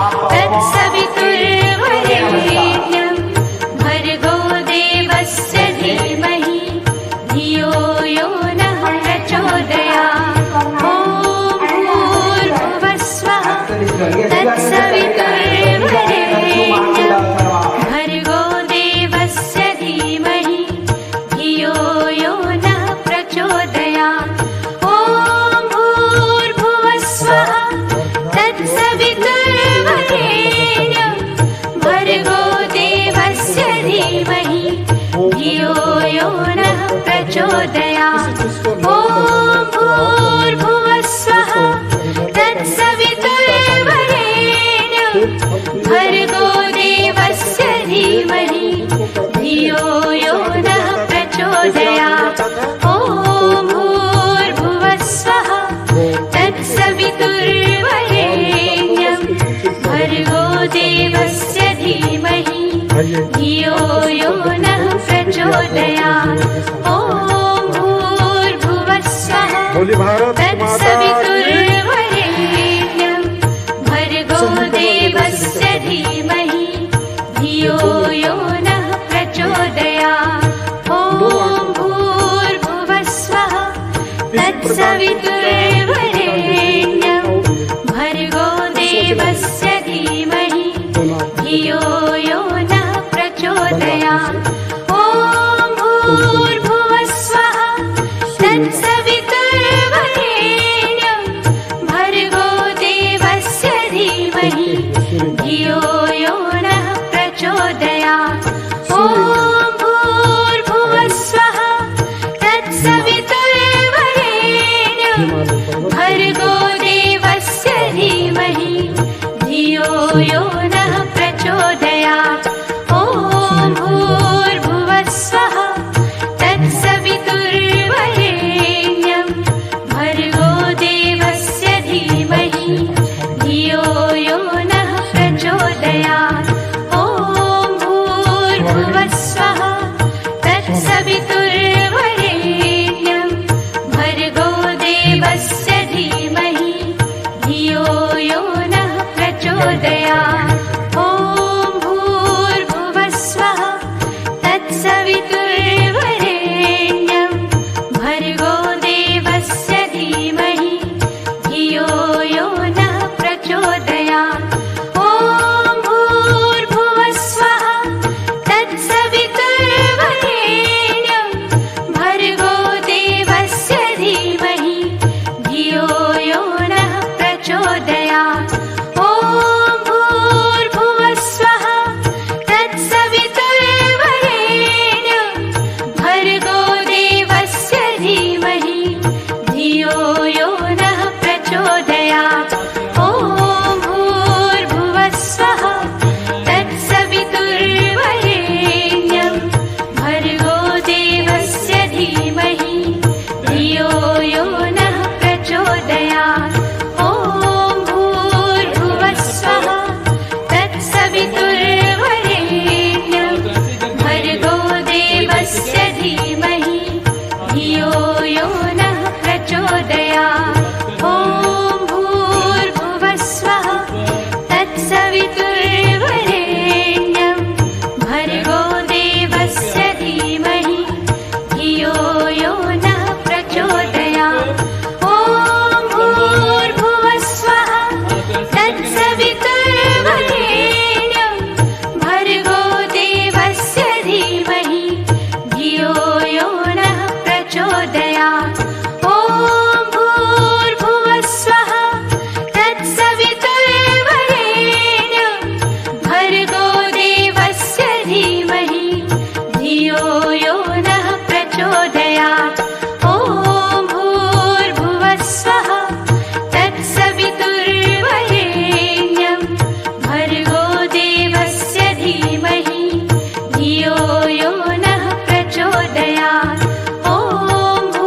तत्सवितुर्वरेण्यं भर्गो देवस्य धीमहि धियो यो नः प्रचोदयात्। ॐ भूर्भुवस्वः तत्सवितुर्वरेण्यं भर्गो देवस्य धीमहि धियो यो नः प्रचोदयात्। ॐ भूर्भुवस्वः तत्सवितुर्वरेण्यं भर्गो देवस्य धीमहि धियो यो नः प्रचोदयात्। ॐ भूर्भुवस्वः तत्सवितुर्वरेण्यं भर्गो देवस्य धीमहि धियो यो नः प्रचोदयात्। ॐ भूर्भुवस्वः तत्सवितुर्वरेण्यं भर्गो देवस्य धीमहि धियो यो नः प्रचोदयात्। ॐ भूर्भुवस्वः तत्सवितुर्वरेण्यं भर्गो देवस्य धीमहि धियो यो नः प्रचोदयात्। ॐ भूर्भुवस्वः तत्सवितुर्वरेण्यं भर्गो देवस्य धीमहि धियो यो नः प्रचोदयात्। ॐ भूर्भुवस्वः तत्सवितुर्वरेण्यं भर्गो देवस्य धीमहि धियो यो नः प्रचोदयात्। ॐ भूर्भुवस्वः तत्सवितुर्वरेण्यं भर्गो देवस्य धीमहि धियो यो नः प्रचोदयात्। ॐ भूर्भुवस्वः तत्सवितुर्वरेण्यं भर्गो देवस्य धीमहि धियो यो नः प्रचोदयात्।